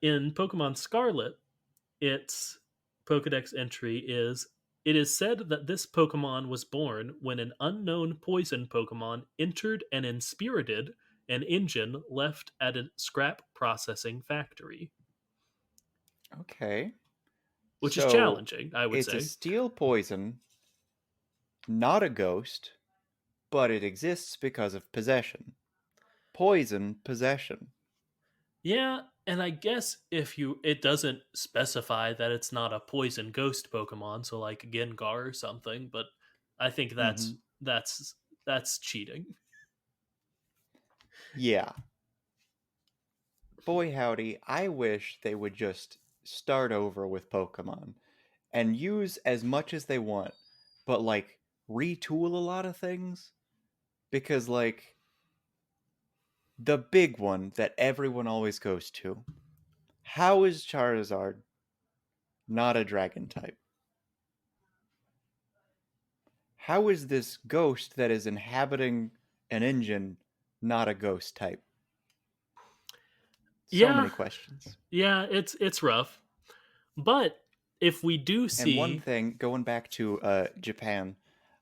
In Pokemon Scarlet, its Pokedex entry is: it is said that this Pokemon was born when an unknown poison Pokemon entered an Inspirited an engine left at a scrap processing factory, Okay. which is So challenging, I would it's a say. steel poison, not a ghost, but it exists because of possession. Poison possession. Yeah, and I guess if you it doesn't specify that it's not a poison ghost Pokemon, so like Gengar or something, but I think Mm-hmm. that's cheating. Yeah. Boy howdy, I wish they would just start over with Pokemon and use as much as they want, but like retool a lot of things. Because, like, the big one that everyone always goes to, how is Charizard not a dragon type? How is this ghost that is inhabiting an engine not a ghost type? So Yeah, many questions. yeah, it's rough. But if we do And one see, thing, going back to Japan,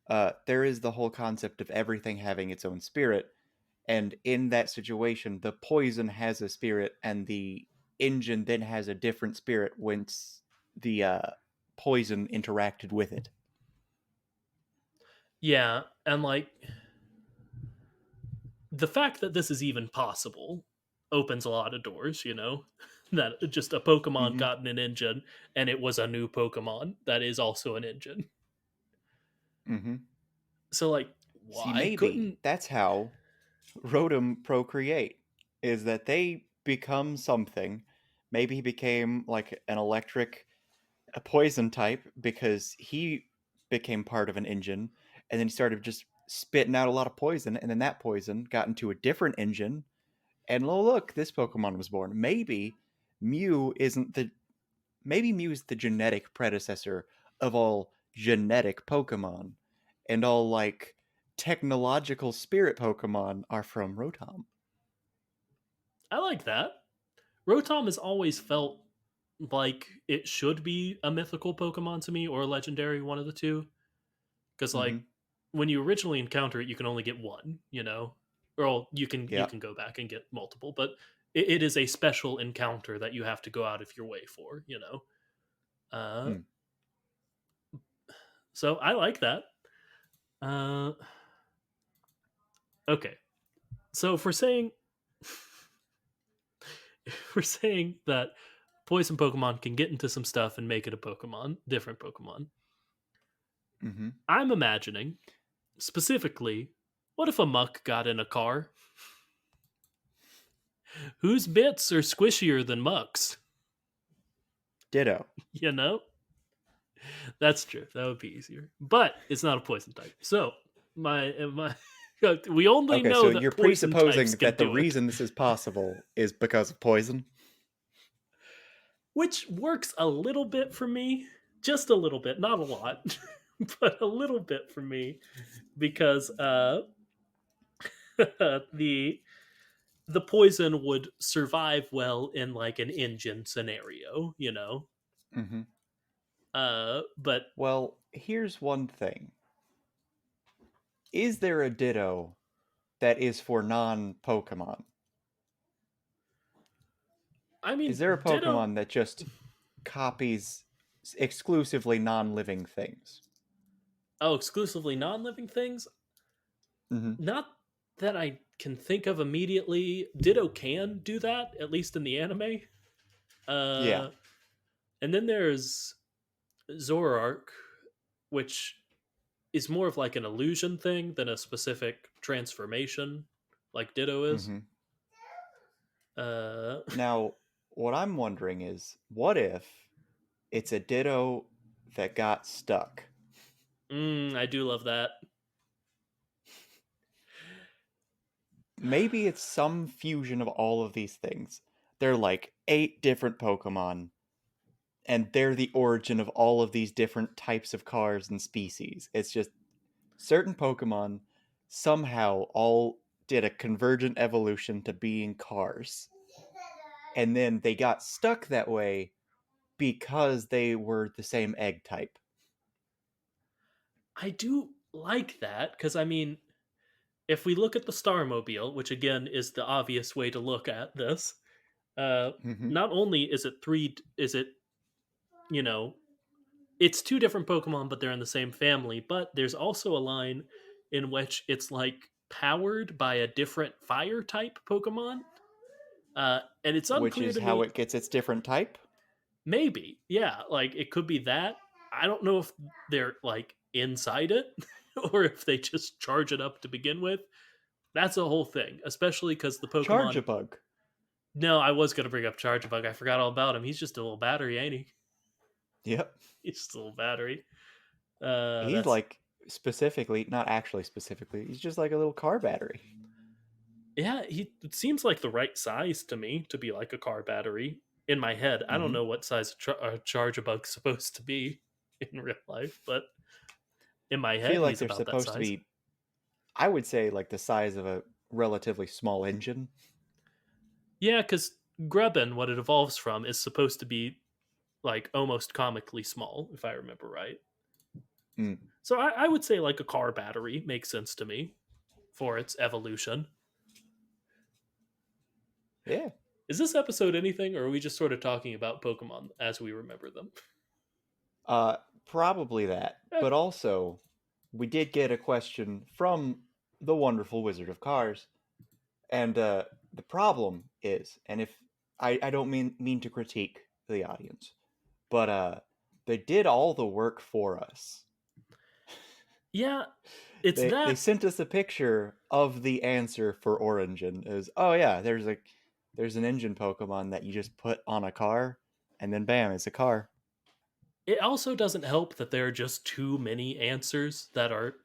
there is the whole concept of everything having its own spirit. And in that situation, the poison has a spirit, and the engine then has a different spirit once the poison interacted with it. yeah, and like the fact that this is even possible opens a lot of doors, you know? That just a Pokemon Mm-hmm. got in an engine and it was a new Pokemon that is also an engine. Mm-hmm. So like See, why maybe couldn't that's how Rotom procreate, is that they become something. Maybe he became like an electric, a poison type because he became part of an engine, and then he started just spitting out a lot of poison, and then that poison got into a different engine, and oh look, this Pokemon was born. Mew isn't the maybe Mew is the genetic predecessor of all genetic Pokemon, and all like technological spirit Pokemon are from Rotom. I like that. Rotom has always felt like it should be a mythical Pokemon to me or a legendary, one of the two. Because Mm-hmm. like when you originally encounter it, you can only get one, or you Yeah. can go back and get multiple, but it is a special encounter that you have to go out of your way for. Uh, Hmm. so I like that. Uh, okay, so if we're saying that poison Pokemon can get into some stuff and make it a Pokemon, different Pokemon. Mm-hmm. I'm imagining specifically, what if a muck got in a car? Whose bits are squishier than mucks? Ditto. You know, that's true. That would be easier, but it's not a poison type. So my we only Okay, so know you're that poison types presupposing can that the do it, reason this is possible is because of poison. which works a little bit for me, just a little bit, not a lot, but a little bit for me because the the poison would survive well in like an engine scenario. Mm-hmm. But Well, here's one thing: is there a Ditto that is for non-Pokemon? I Is mean, there a Ditto. Pokemon that just copies exclusively non-living things? Oh, exclusively non-living things. Mm-hmm. Not that I can think of immediately. Ditto can do that, at least in the anime. Yeah. Uh, and then there's Zoroark, which is more of like an illusion thing than a specific transformation, like Ditto is. Mm-hmm. Uh, Now, what I'm wondering is, what if it's a Ditto that got stuck? I do love that. Maybe it's some fusion of all of these things. They're like 8 different Pokemon, and they're the origin of all of these different types of cars and species. It's just certain Pokemon somehow all did a convergent evolution to being cars. And then they got stuck that way because they were the same egg type. I do like that because I mean, if we look at the Starmobile, which again is the obvious way to look at this, uh, Hmm. not only is it you know, it's two different Pokemon, but they're in the same family. But there's also a line in which it's like powered by a different fire type Pokemon, and it's Which unclear is to how me. it gets its different type. Maybe, yeah, like it could be that. I don't know if they're like inside it or if they just charge it up to begin with. That's a whole thing, especially because the Charge a Pokemon. bug. No, I was gonna bring up Chargebug. I forgot all about him. He's just a little battery, ain't he? Yep. He's just a little battery. He's That's like specifically, not actually specifically, he's just like a little car battery. yeah. He it seems like the right size to me to be like a car battery. In my head, I don't Hmm. know what size a Chargebug's supposed to be in real life, but in my I head, feel like he's they're about that supposed to size. be, I would say, like the size of a relatively small engine. Yeah, because Grubbin, what it evolves from, is supposed to be like almost comically small, if I remember right. Mm. So I would say like a car battery makes sense to me for its evolution. Yeah. Is this episode anything, or are we just sort of talking about Pokemon as we remember them? Uh, Probably that. But Okay. also, we did get a question from the wonderful Wizard of Cars, and the problem is, and if I don't mean to critique the audience, but they did all the work for us. Yeah, it's They that. sent us a picture of the answer for Origin. Is, oh yeah, there's an engine Pokemon that you just put on a car, and then bam, it's a car. It also doesn't help that there are just too many answers that are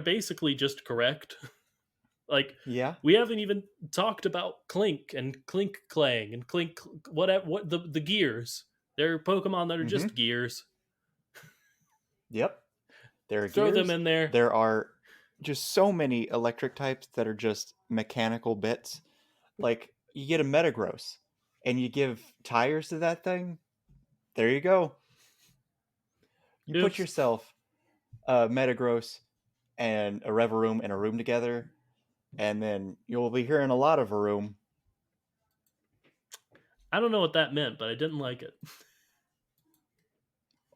basically just correct. Like Yeah. we haven't even talked about Clink and Clink Clang and Clink what the gears. They're Pokemon that are just Mm-hmm. gears. Yep. There are Throw them gears. in there. There are just so many electric types that are just mechanical bits. Like you get a Metagross, and you give tires to that thing. There you go. You put Oops. yourself a Metagross and a Reverum in a room together, and then you'll be hearing a lot of a room. I don't know what that meant, but I didn't like it.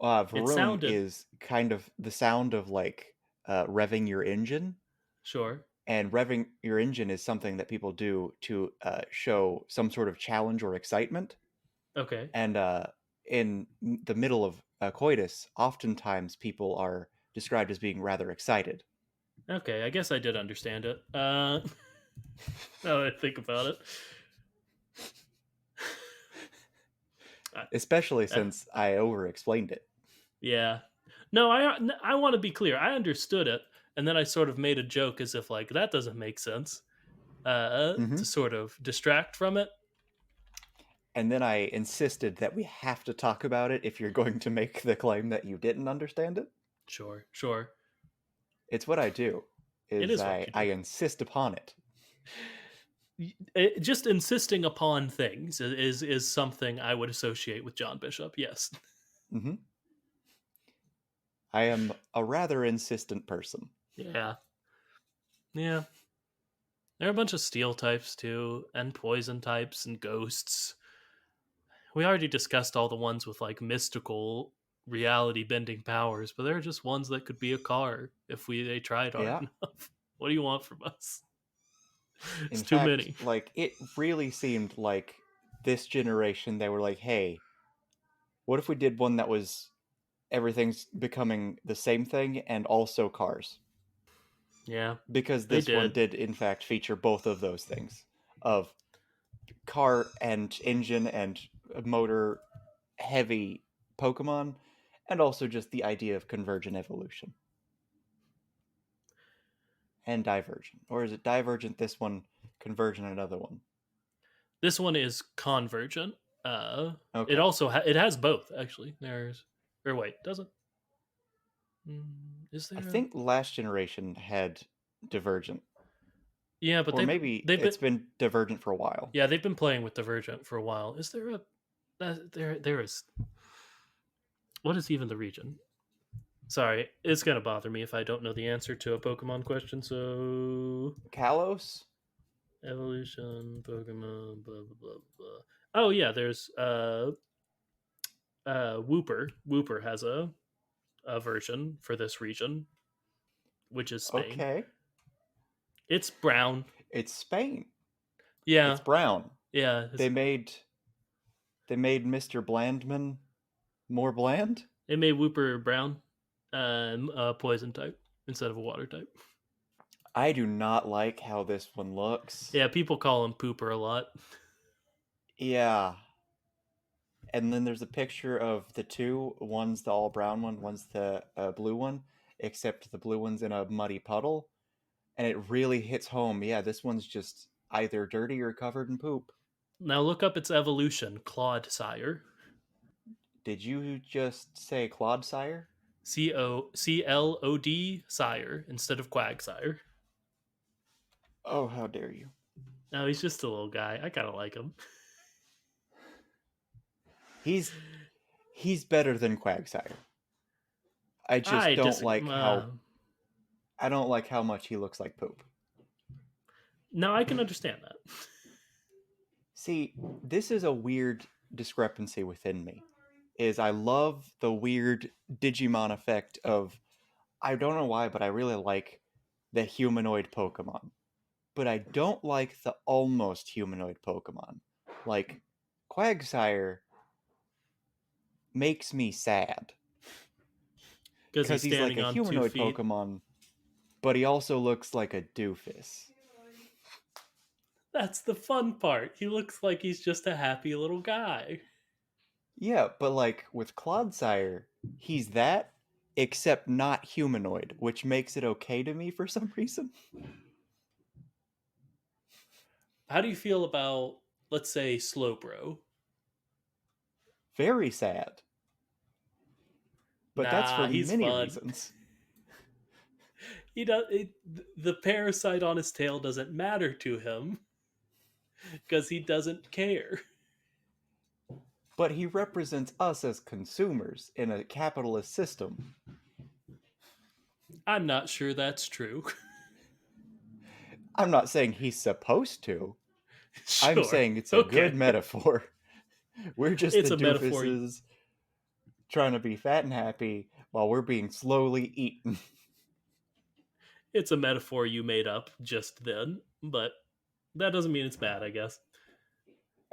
It Vroom sounded is kind of the sound of like revving your engine, sure. and revving your engine is something that people do to show some sort of challenge or excitement. Okay. And in the middle of coitus, oftentimes people are described as being rather excited, Okay, I guess I did understand it. Now that I think about it. I, especially I, since I over explained it. yeah. No, I want to be clear. I understood it, and then I sort of made a joke as if like that doesn't make sense. To Hmm. sort of distract from it. And then I insisted that we have to talk about it if you're going to make the claim that you didn't understand it. Sure, sure. It's what I do. It Is is what you I do. insist upon it. Just insisting upon things is something I would associate with John Bishop. Yes. Hmm. I am a rather insistent person. Yeah. Yeah. There are a bunch of steel types too, and poison types and ghosts. We already discussed all the ones with like mystical reality bending powers, but there are just ones that could be a car if they tried hard Yeah. enough. What do you want from us? It's In too fact, many. like it really seemed like this generation they were like, "Hey, what if we did one that was everything's becoming the same thing and also cars?" Yeah, Because they this one did. did in fact feature both of those things of car and engine and motor heavy Pokemon, and also just the idea of convergent evolution and divergent. Or is it divergent this one, convergent another one? This one is convergent. Uh, it Okay. also it has both actually. There's or wait, doesn't is I there a think last generation had divergent, yeah? But or they've maybe they've been it's been divergent for a while. yeah they've been playing with divergent for a while. Is there a there is what is even the region? Sorry, it's gonna bother me if I don't know the answer to a Pokemon question. So Kalos? evolution, Pokemon, blah blah blah blah. Oh yeah, there's Wooper. Wooper has a version for this region, which is Spain. Okay. It's brown. It's Spain. It's Yeah, brown. yeah. They made Mr. Blandman more bland? It made Wooper brown, a poison type instead of a water type. I do not like how this one looks. Yeah, people call him Pooper a lot. Yeah. And then there's a picture of the two. One's the all brown one, one's the blue one, except the blue one's in a muddy puddle. And it really hits home. Yeah, this one's just either dirty or covered in poop. Now look up its evolution, Claude Sire. Did you just say Clodsire? CLOD Sire instead of Quagsire. Oh, how dare you. No, he's just a little guy. I kind of like him. He's better than Quagsire. I just I don't disagree. like how I don't like how much he looks like poop. No, I can understand that. See, this is a weird discrepancy within me. Is I love the weird Digimon effect of I don't know why, but I really like the humanoid Pokemon. But I don't like the almost humanoid Pokemon. Like Quagsire makes me sad Because because he's he's like standing a on 2 humanoid feet. Pokemon, but he also looks like a doofus. That's the fun part. He looks like he's just a happy little guy. Yeah, but like with Clodsire, he's that, except not humanoid, which makes it okay to me for some reason. How do you feel about, let's say, Slowbro? Very sad. But that's for Nah, he's many fun. reasons. He does it, the parasite on his tail doesn't matter to him because he doesn't care. But he represents us as consumers in a capitalist system. I'm not sure that's true. I'm not saying he's supposed to. I'm Sure. saying it's a good Okay. metaphor. We're just It's the a metaphor. doofuses trying to be fat and happy while we're being slowly eaten. It's a metaphor you made up just then, but that doesn't mean it's bad, I guess.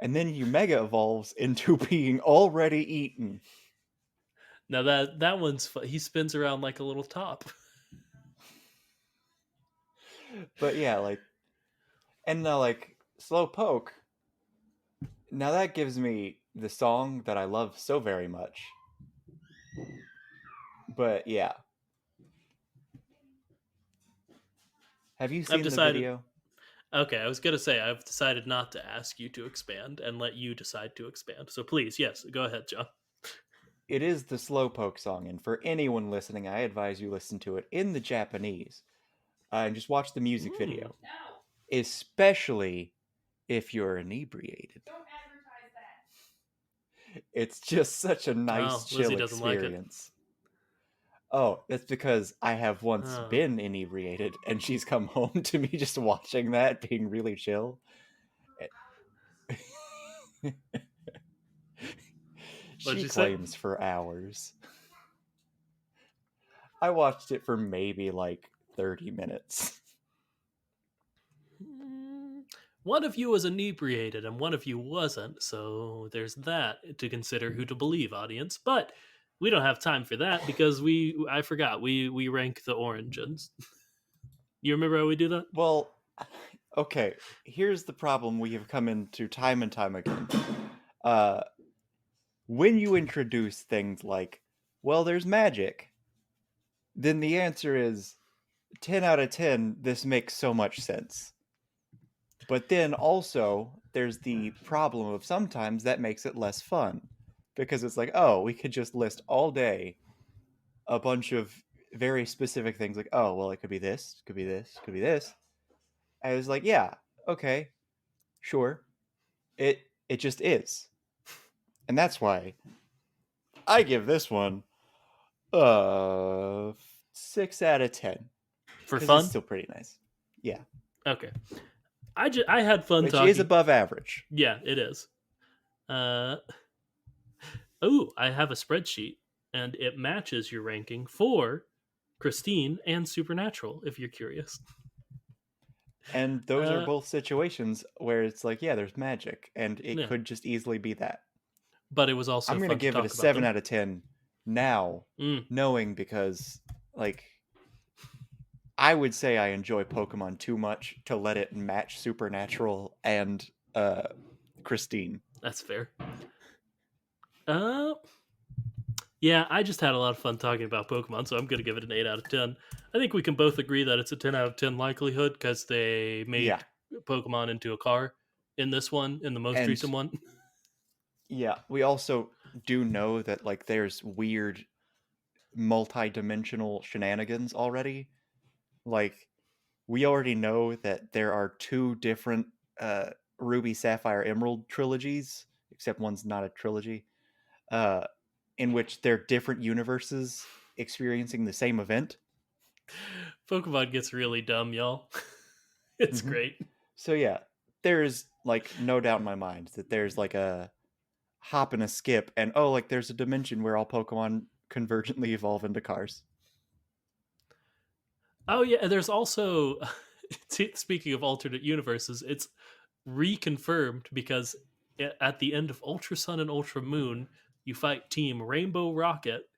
And then you mega evolves into being already eaten. Now that one's he spins around like a little top. But yeah, like, and now like Slowpoke. Now that gives me the song that I love so very much. But yeah, have you I've seen the decided. video? Okay, I was gonna say I've decided not to ask you to expand and let you decide to expand. So please, yes, go ahead, John. It is the Slowpoke song, and for anyone listening, I advise you listen to it in the Japanese and just watch the music Mm. video, especially if you're inebriated. It's just such a nice, Oh, Lizzie chill doesn't like it. experience. Oh, that's because I have once Oh. been inebriated, and she's come home to me just watching that, being really chill. What'd She you say? claims for hours. I watched it for maybe like 30 minutes. One of you was inebriated and one of you wasn't, so there's that to consider who to believe, audience. But we don't have time for that because I forgot we rank the origins. You remember how we do that? Well, okay, here's the problem we have come into time and time again. Uh, when you introduce things like, well, there's magic, then the answer is 10 out of 10, this makes so much sense. But then also, there's the problem of sometimes that makes it less fun. Because it's like, oh, we could just list all day a bunch of very specific things like, oh, well, it could be this, could be this, could be this. I was like, yeah, okay, sure. It just is. And that's why I give this one Uh, 6 out of 10 For because it's fun? still pretty nice. Yeah, Okay. I had fun which is talking. above average. Yeah, it is. Uh, oh, I have a spreadsheet, and it matches your ranking for Christine and Supernatural. If you're curious. And those are Uh, both situations where it's like, yeah, there's magic, and it yeah, could just easily be that. but it was also I'm gonna fun to give it a talk about 7 them. out of 10 now, Mm. knowing because like I would say I enjoy Pokemon too much to let it match Supernatural and uh Christine. That's fair. Uh, yeah, I just had a lot of fun talking about Pokemon, so I'm going to give it an 8 out of 10. I think we can both agree that it's a 10 out of 10 likelihood because they Yeah. made Pokemon into a car in this one, in the most And recent one. yeah, we also do know that like there's weird multi-dimensional shenanigans already. Like we already know that there are two different uh Ruby Sapphire Emerald trilogies, except one's not a trilogy. Uh in which they're different universes experiencing the same event. Pokemon gets really dumb, y'all. It's Hmm. great. So yeah, there's like no doubt in my mind that there's like a hop and a skip, and oh, like there's a dimension where all Pokemon convergently evolve into cars. Oh, yeah, there's also, speaking of alternate universes, it's reconfirmed because at the end of Ultra Sun and Ultra Moon, you fight Team Rainbow Rocket,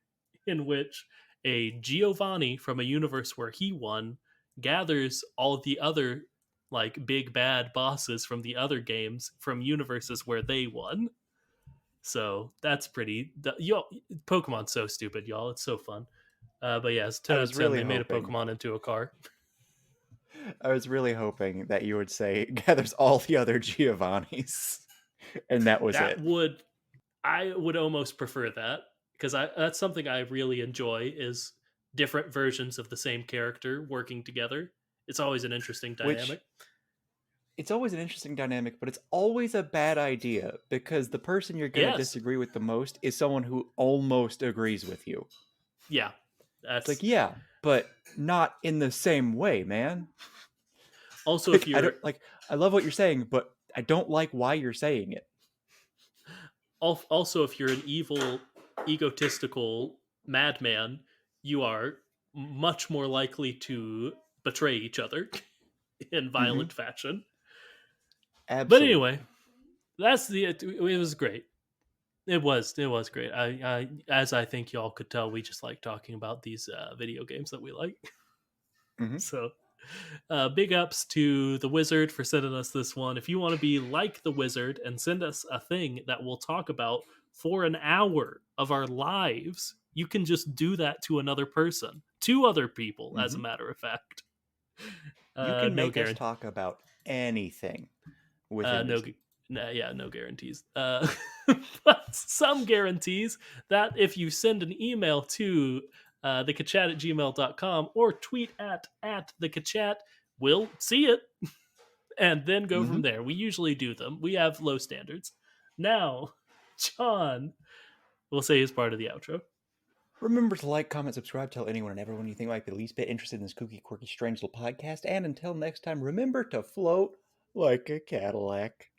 in which a Giovanni from a universe where he won gathers all the other like big bad bosses from the other games from universes where they won. So that's pretty. Y'all, Pokemon's so stupid, y'all. It's so fun. But yeah, it's I 10 out of was 10. really They made a hoping, Pokemon into a car. I was really hoping that you would say gathers all the other Giovannis, and that was That it. would I would almost prefer that because I that's something I really enjoy is different versions of the same character working together. It's always an interesting Which dynamic. it's always an interesting dynamic, but it's always a bad idea because the person you're going to Yes. disagree with the most is someone who almost agrees with you. Yeah. It's like, That's yeah, but not in the same way, man. also if Like, I you're don't like, I love what you're saying, but I don't like why you're saying it. also if you're an evil, egotistical madman, you are much more likely to betray each other in Hmm. violent fashion. But anyway, Absolutely. that's the it was great. It was great. I as I think y'all could tell, we just like talking about these video games that we like. Hmm. So, big ups to the wizard for sending us this one. If you want to be like the wizard and send us a thing that we'll talk about for an hour of our lives, you can just do that to another person, two other people, as a Hmm. matter of fact. You can No make us guarantee. talk about anything within No, reason. yeah, no guarantees. But some guarantees that if you send an email to thekachat at gmail.com or tweet at thekachat, we'll see it and then go from Hmm. there. We usually do them. We have low standards. Now, John will say his part of the outro. Remember to like, comment, subscribe, tell anyone and everyone you think might be the least bit interested in this kooky, quirky, strange little podcast. And until next time, remember to float like a Cadillac.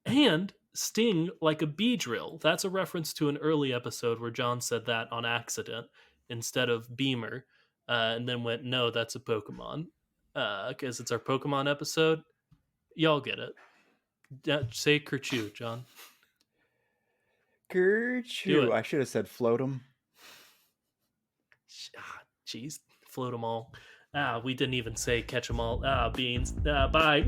And sting like a bee drill. That's a reference to an early episode where John said that on accident instead of Beamer, and then went, "No, that's a Pokemon," because it's our Pokemon episode. Y'all get it. Say Kerchoo, John. Do Kerchoo. it. I should have said float 'em. Jeez, float them all. We didn't even say catch them all. Beans. Bye.